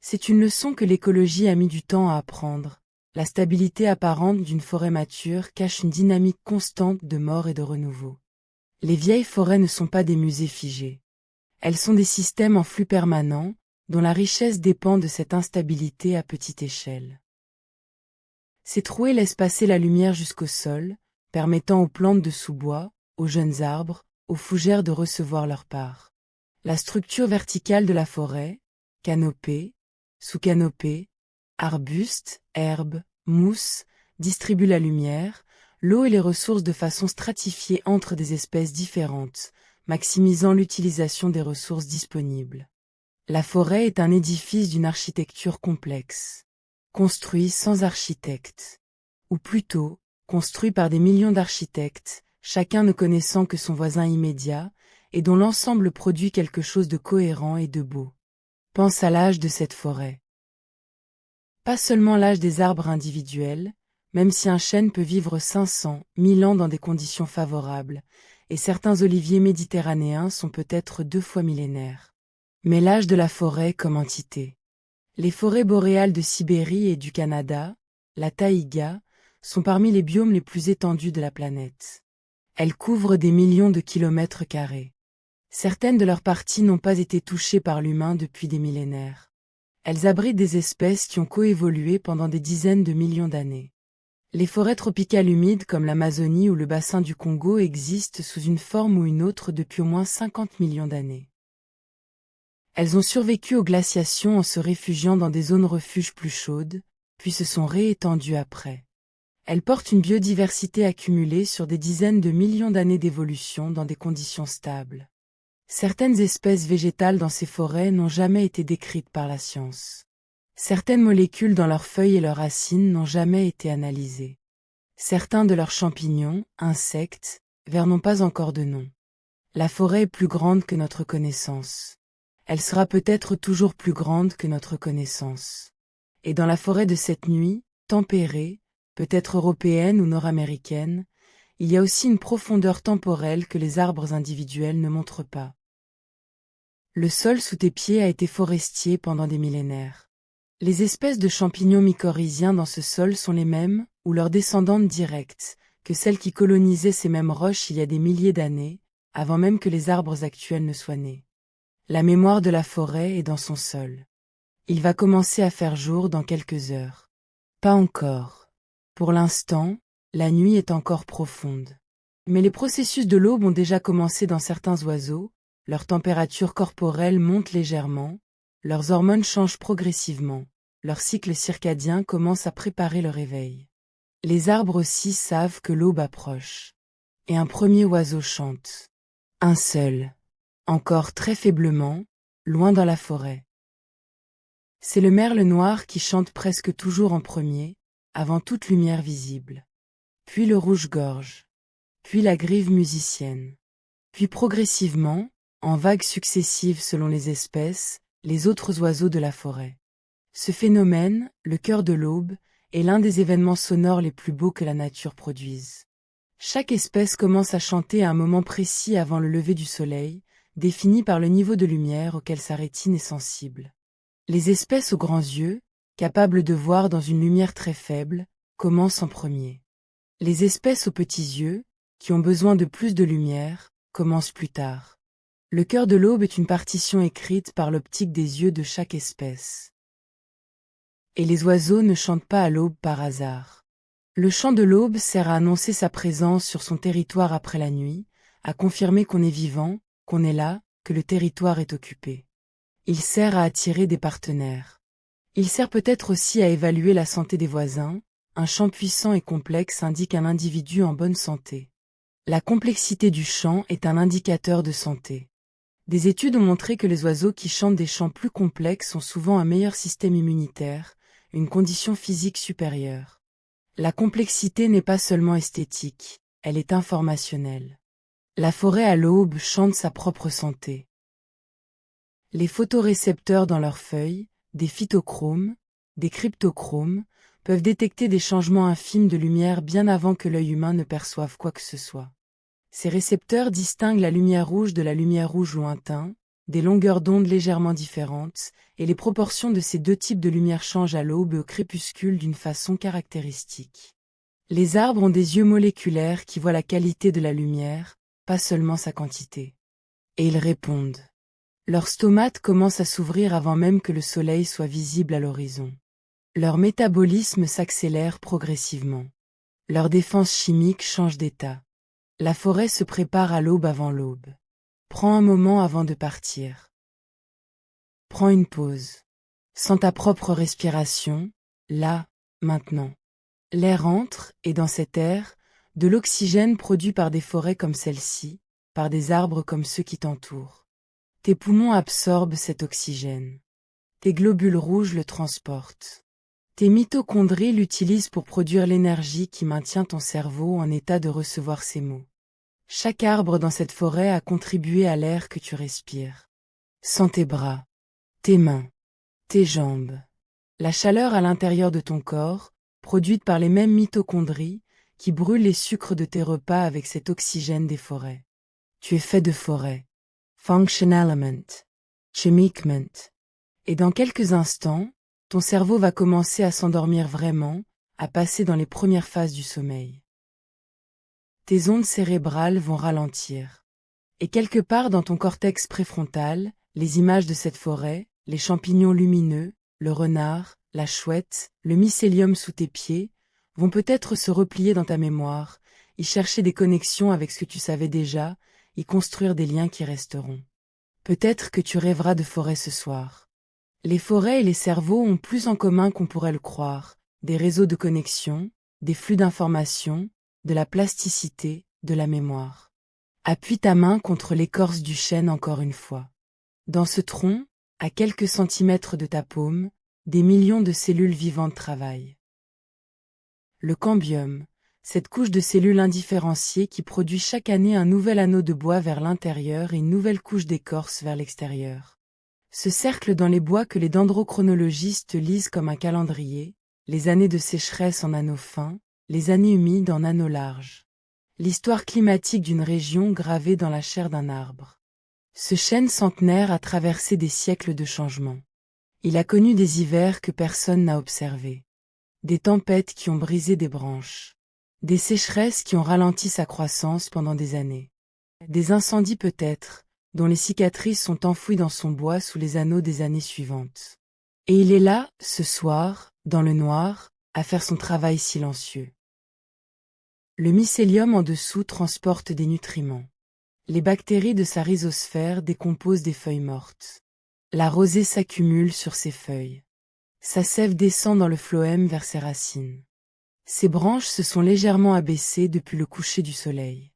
C'est une leçon que l'écologie a mis du temps à apprendre. La stabilité apparente d'une forêt mature cache une dynamique constante de mort et de renouveau. Les vieilles forêts ne sont pas des musées figés. Elles sont des systèmes en flux permanent, dont la richesse dépend de cette instabilité à petite échelle. Ces trouées laissent passer la lumière jusqu'au sol, permettant aux plantes de sous-bois, aux jeunes arbres, aux fougères de recevoir leur part. La structure verticale de la forêt, canopée, sous-canopée, arbustes, herbes, mousses, distribue la lumière, l'eau et les ressources de façon stratifiée entre des espèces différentes, maximisant l'utilisation des ressources disponibles. La forêt est un édifice d'une architecture complexe, construit sans architecte, ou plutôt, construit par des millions d'architectes, chacun ne connaissant que son voisin immédiat, et dont l'ensemble produit quelque chose de cohérent et de beau. Pense à l'âge de cette forêt. Pas seulement l'âge des arbres individuels, même si un chêne peut vivre 500, 1000 ans dans des conditions favorables, et certains oliviers méditerranéens sont peut-être 2 fois millénaires. Mais l'âge de la forêt comme entité. Les forêts boréales de Sibérie et du Canada, la taïga, sont parmi les biomes les plus étendus de la planète. Elles couvrent des millions de kilomètres carrés. Certaines de leurs parties n'ont pas été touchées par l'humain depuis des millénaires. Elles abritent des espèces qui ont coévolué pendant des dizaines de millions d'années. Les forêts tropicales humides comme l'Amazonie ou le bassin du Congo existent sous une forme ou une autre depuis au moins 50 millions d'années. Elles ont survécu aux glaciations en se réfugiant dans des zones refuges plus chaudes, puis se sont réétendues après. Elles portent une biodiversité accumulée sur des dizaines de millions d'années d'évolution dans des conditions stables. Certaines espèces végétales dans ces forêts n'ont jamais été décrites par la science. Certaines molécules dans leurs feuilles et leurs racines n'ont jamais été analysées. Certains de leurs champignons, insectes, vers n'ont pas encore de nom. La forêt est plus grande que notre connaissance. Elle sera peut-être toujours plus grande que notre connaissance. Et dans la forêt de cette nuit, tempérée, peut-être européenne ou nord-américaine, il y a aussi une profondeur temporelle que les arbres individuels ne montrent pas. Le sol sous tes pieds a été forestier pendant des millénaires. Les espèces de champignons mycorhiziens dans ce sol sont les mêmes, ou leurs descendantes directes, que celles qui colonisaient ces mêmes roches il y a des milliers d'années, avant même que les arbres actuels ne soient nés. La mémoire de la forêt est dans son sol. Il va commencer à faire jour dans quelques heures. Pas encore. Pour l'instant, la nuit est encore profonde. Mais les processus de l'aube ont déjà commencé dans certains oiseaux, leur température corporelle monte légèrement, leurs hormones changent progressivement, leur cycle circadien commence à préparer le réveil. Les arbres aussi savent que l'aube approche. Et un premier oiseau chante. Un seul. Encore très faiblement, loin dans la forêt. C'est le merle noir qui chante presque toujours en premier, avant toute lumière visible. Puis le rouge-gorge. Puis la grive musicienne. Puis progressivement, en vagues successives selon les espèces, les autres oiseaux de la forêt. Ce phénomène, le cœur de l'aube, est l'un des événements sonores les plus beaux que la nature produise. Chaque espèce commence à chanter à un moment précis avant le lever du soleil, défini par le niveau de lumière auquel sa rétine est sensible. Les espèces aux grands yeux, capables de voir dans une lumière très faible, commencent en premier. Les espèces aux petits yeux, qui ont besoin de plus de lumière, commencent plus tard. Le cœur de l'aube est une partition écrite par l'optique des yeux de chaque espèce. Et les oiseaux ne chantent pas à l'aube par hasard. Le chant de l'aube sert à annoncer sa présence sur son territoire après la nuit, à confirmer qu'on est vivant, qu'on est là, que le territoire est occupé. Il sert à attirer des partenaires. Il sert peut-être aussi à évaluer la santé des voisins. Un chant puissant et complexe indique un individu en bonne santé. La complexité du chant est un indicateur de santé. Des études ont montré que les oiseaux qui chantent des chants plus complexes ont souvent un meilleur système immunitaire, une condition physique supérieure. La complexité n'est pas seulement esthétique, elle est informationnelle. La forêt à l'aube chante sa propre santé. Les photorécepteurs dans leurs feuilles, des phytochromes, des cryptochromes, peuvent détecter des changements infimes de lumière bien avant que l'œil humain ne perçoive quoi que ce soit. Ces récepteurs distinguent la lumière rouge de la lumière rouge lointain, des longueurs d'onde légèrement différentes, et les proportions de ces deux types de lumière changent à l'aube et au crépuscule d'une façon caractéristique. Les arbres ont des yeux moléculaires qui voient la qualité de la lumière, pas seulement sa quantité. Et ils répondent. Leurs stomates commencent à s'ouvrir avant même que le soleil soit visible à l'horizon. Leur métabolisme s'accélère progressivement. Leur défense chimique change d'état. La forêt se prépare à l'aube avant l'aube. Prends un moment avant de partir. Prends une pause. Sens ta propre respiration, là, maintenant. L'air entre, et dans cet air, de l'oxygène produit par des forêts comme celle-ci, par des arbres comme ceux qui t'entourent. Tes poumons absorbent cet oxygène. Tes globules rouges le transportent. Tes mitochondries l'utilisent pour produire l'énergie qui maintient ton cerveau en état de recevoir ces mots. Chaque arbre dans cette forêt a contribué à l'air que tu respires. Sens tes bras, tes mains, tes jambes. La chaleur à l'intérieur de ton corps, produite par les mêmes mitochondries, qui brûlent les sucres de tes repas avec cet oxygène des forêts. Tu es fait de forêt. Function element. Chemiquement. Et dans quelques instants, ton cerveau va commencer à s'endormir vraiment, à passer dans les premières phases du sommeil. Tes ondes cérébrales vont ralentir. Et quelque part dans ton cortex préfrontal, les images de cette forêt, les champignons lumineux, le renard, la chouette, le mycélium sous tes pieds, vont peut-être se replier dans ta mémoire, y chercher des connexions avec ce que tu savais déjà, y construire des liens qui resteront. Peut-être que tu rêveras de forêt ce soir. Les forêts et les cerveaux ont plus en commun qu'on pourrait le croire, des réseaux de connexion, des flux d'informations, de la plasticité, de la mémoire. Appuie ta main contre l'écorce du chêne encore une fois. Dans ce tronc, à quelques centimètres de ta paume, des millions de cellules vivantes travaillent. Le cambium, cette couche de cellules indifférenciées qui produit chaque année un nouvel anneau de bois vers l'intérieur et une nouvelle couche d'écorce vers l'extérieur. Ce cercle dans les bois que les dendrochronologistes lisent comme un calendrier, les années de sécheresse en anneaux fins, les années humides en anneaux larges. L'histoire climatique d'une région gravée dans la chair d'un arbre. Ce chêne centenaire a traversé des siècles de changements. Il a connu des hivers que personne n'a observés. Des tempêtes qui ont brisé des branches. Des sécheresses qui ont ralenti sa croissance pendant des années. Des incendies peut-être, dont les cicatrices sont enfouies dans son bois sous les anneaux des années suivantes. Et il est là, ce soir, dans le noir, à faire son travail silencieux. Le mycélium en dessous transporte des nutriments. Les bactéries de sa rhizosphère décomposent des feuilles mortes. La rosée s'accumule sur ses feuilles. Sa sève descend dans le phloème vers ses racines. Ses branches se sont légèrement abaissées depuis le coucher du soleil.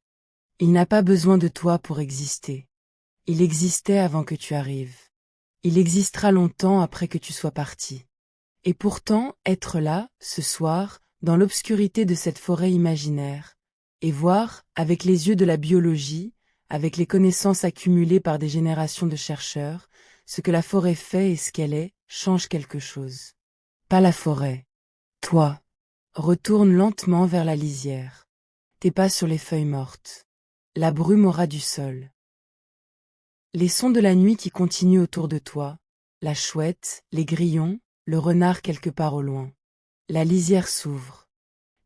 Il n'a pas besoin de toi pour exister. Il existait avant que tu arrives. Il existera longtemps après que tu sois parti. Et pourtant, être là, ce soir, dans l'obscurité de cette forêt imaginaire, et voir, avec les yeux de la biologie, avec les connaissances accumulées par des générations de chercheurs, ce que la forêt fait et ce qu'elle est, change quelque chose. Pas la forêt. Toi. Retourne lentement vers la lisière. Tes pas sur les feuilles mortes. La brume aura du sol. Les sons de la nuit qui continuent autour de toi, la chouette, les grillons, le renard quelque part au loin. La lisière s'ouvre.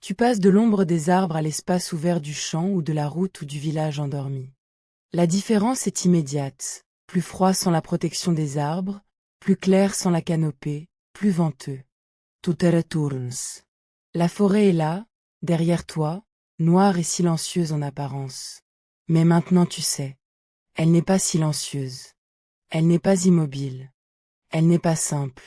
Tu passes de l'ombre des arbres à l'espace ouvert du champ ou de la route ou du village endormi. La différence est immédiate, plus froid sans la protection des arbres, plus clair sans la canopée, plus venteux. Tu te retournes. La forêt est là, derrière toi, noire et silencieuse en apparence. Mais maintenant tu sais. Elle n'est pas silencieuse. Elle n'est pas immobile. Elle n'est pas simple.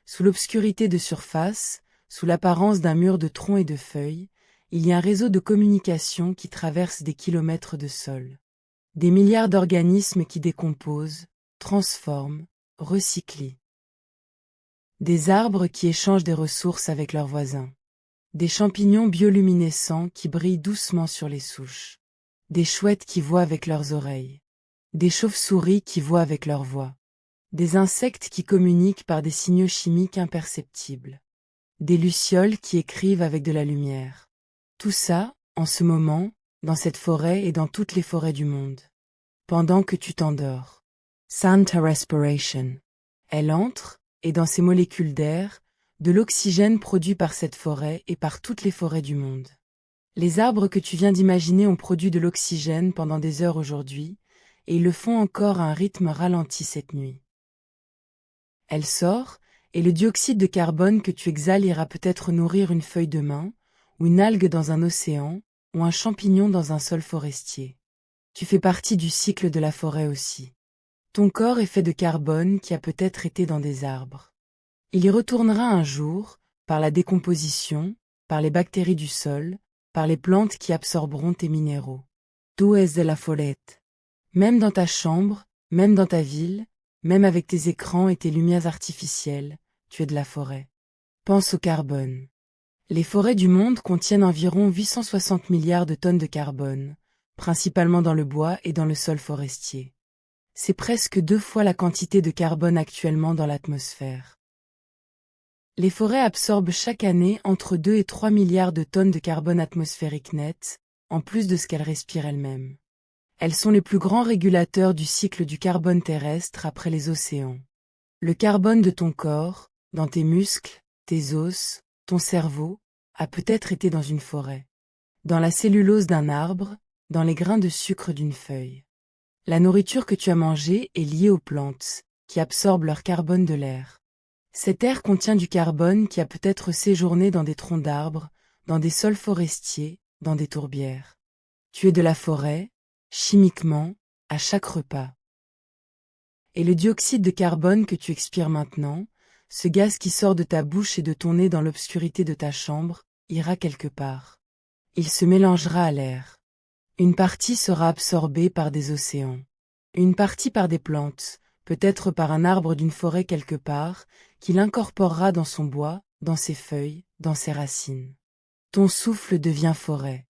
Sous l'obscurité de surface, sous l'apparence d'un mur de troncs et de feuilles, il y a un réseau de communication qui traverse des kilomètres de sol. Des milliards d'organismes qui décomposent, transforment, recyclent. Des arbres qui échangent des ressources avec leurs voisins. Des champignons bioluminescents qui brillent doucement sur les souches. Des chouettes qui voient avec leurs oreilles. Des chauves-souris qui voient avec leur voix. Des insectes qui communiquent par des signaux chimiques imperceptibles. Des lucioles qui écrivent avec de la lumière. Tout ça, en ce moment, dans cette forêt et dans toutes les forêts du monde. Pendant que tu t'endors. Santa Respiration. Elle entre, et dans ces molécules d'air, de l'oxygène produit par cette forêt et par toutes les forêts du monde. Les arbres que tu viens d'imaginer ont produit de l'oxygène pendant des heures aujourd'hui, et ils le font encore à un rythme ralenti cette nuit. Elle sort, et le dioxyde de carbone que tu exhales ira peut-être nourrir une feuille de main, ou une algue dans un océan, ou un champignon dans un sol forestier. Tu fais partie du cycle de la forêt aussi. Ton corps est fait de carbone qui a peut-être été dans des arbres. Il y retournera un jour, par la décomposition, par les bactéries du sol, par les plantes qui absorberont tes minéraux. Tu es de la forêt. Même dans ta chambre, même dans ta ville, même avec tes écrans et tes lumières artificielles, tu es de la forêt. Pense au carbone. Les forêts du monde contiennent environ 860 milliards de tonnes de carbone, principalement dans le bois et dans le sol forestier. C'est presque 2 fois la quantité de carbone actuellement dans l'atmosphère. Les forêts absorbent chaque année entre 2 et 3 milliards de tonnes de carbone atmosphérique net, en plus de ce qu'elles respirent elles-mêmes. Elles sont les plus grands régulateurs du cycle du carbone terrestre après les océans. Le carbone de ton corps, dans tes muscles, tes os, ton cerveau, a peut-être été dans une forêt. Dans la cellulose d'un arbre, dans les grains de sucre d'une feuille. La nourriture que tu as mangée est liée aux plantes, qui absorbent leur carbone de l'air. Cet air contient du carbone qui a peut-être séjourné dans des troncs d'arbres, dans des sols forestiers, dans des tourbières. Tu es de la forêt, chimiquement, à chaque repas. Et le dioxyde de carbone que tu expires maintenant, ce gaz qui sort de ta bouche et de ton nez dans l'obscurité de ta chambre, ira quelque part. Il se mélangera à l'air. Une partie sera absorbée par des océans. Une partie par des plantes, peut-être par un arbre d'une forêt quelque part, qui l'incorporera dans son bois, dans ses feuilles, dans ses racines. Ton souffle devient forêt.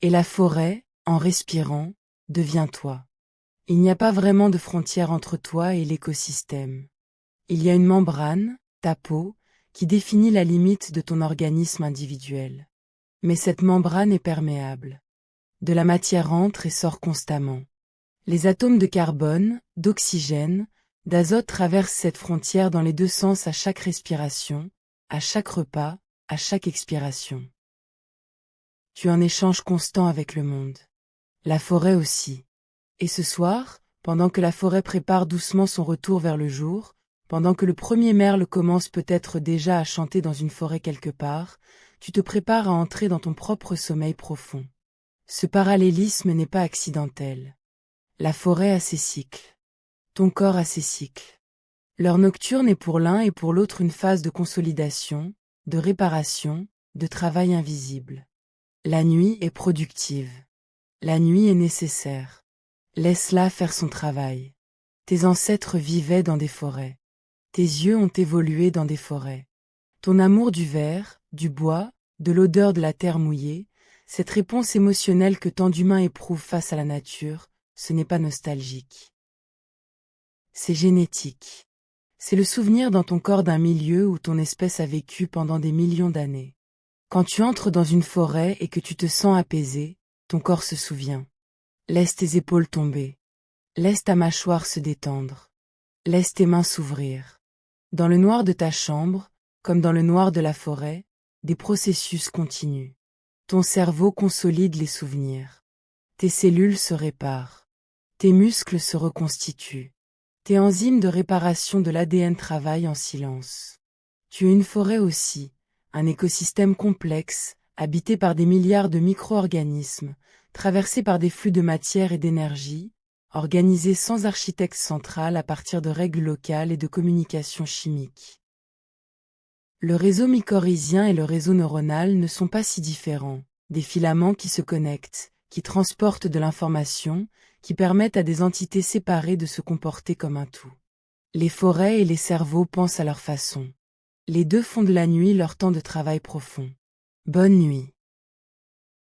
Et la forêt, en respirant, devient toi. Il n'y a pas vraiment de frontière entre toi et l'écosystème. Il y a une membrane, ta peau, qui définit la limite de ton organisme individuel. Mais cette membrane est perméable. De la matière entre et sort constamment. Les atomes de carbone, d'oxygène, d'azote traversent cette frontière dans les 2 sens à chaque respiration, à chaque repas, à chaque expiration. Tu es en échange constant avec le monde. La forêt aussi. Et ce soir, pendant que la forêt prépare doucement son retour vers le jour, Pendant que le premier merle commence peut-être déjà à chanter dans une forêt quelque part, tu te prépares à entrer dans ton propre sommeil profond. Ce parallélisme n'est pas accidentel. La forêt a ses cycles. Ton corps a ses cycles. L'heure nocturne est pour l'un et pour l'autre une phase de consolidation, de réparation, de travail invisible. La nuit est productive. La nuit est nécessaire. Laisse-la faire son travail. Tes ancêtres vivaient dans des forêts. Tes yeux ont évolué dans des forêts. Ton amour du verre, du bois, de l'odeur de la terre mouillée, cette réponse émotionnelle que tant d'humains éprouvent face à la nature, ce n'est pas nostalgique. C'est génétique. C'est le souvenir dans ton corps d'un milieu où ton espèce a vécu pendant des millions d'années. Quand tu entres dans une forêt et que tu te sens apaisé, ton corps se souvient. Laisse tes épaules tomber. Laisse ta mâchoire se détendre. Laisse tes mains s'ouvrir. Dans le noir de ta chambre, comme dans le noir de la forêt, des processus continuent. Ton cerveau consolide les souvenirs. Tes cellules se réparent. Tes muscles se reconstituent. Tes enzymes de réparation de l'ADN travaillent en silence. Tu es une forêt aussi, un écosystème complexe, habité par des milliards de micro-organismes, traversé par des flux de matière et d'énergie, organisé sans architecte central à partir de règles locales et de communication chimique. Le réseau mycorhizien et le réseau neuronal ne sont pas si différents, des filaments qui se connectent, qui transportent de l'information, qui permettent à des entités séparées de se comporter comme un tout. Les forêts et les cerveaux pensent à leur façon. Les deux font de la nuit leur temps de travail profond. Bonne nuit.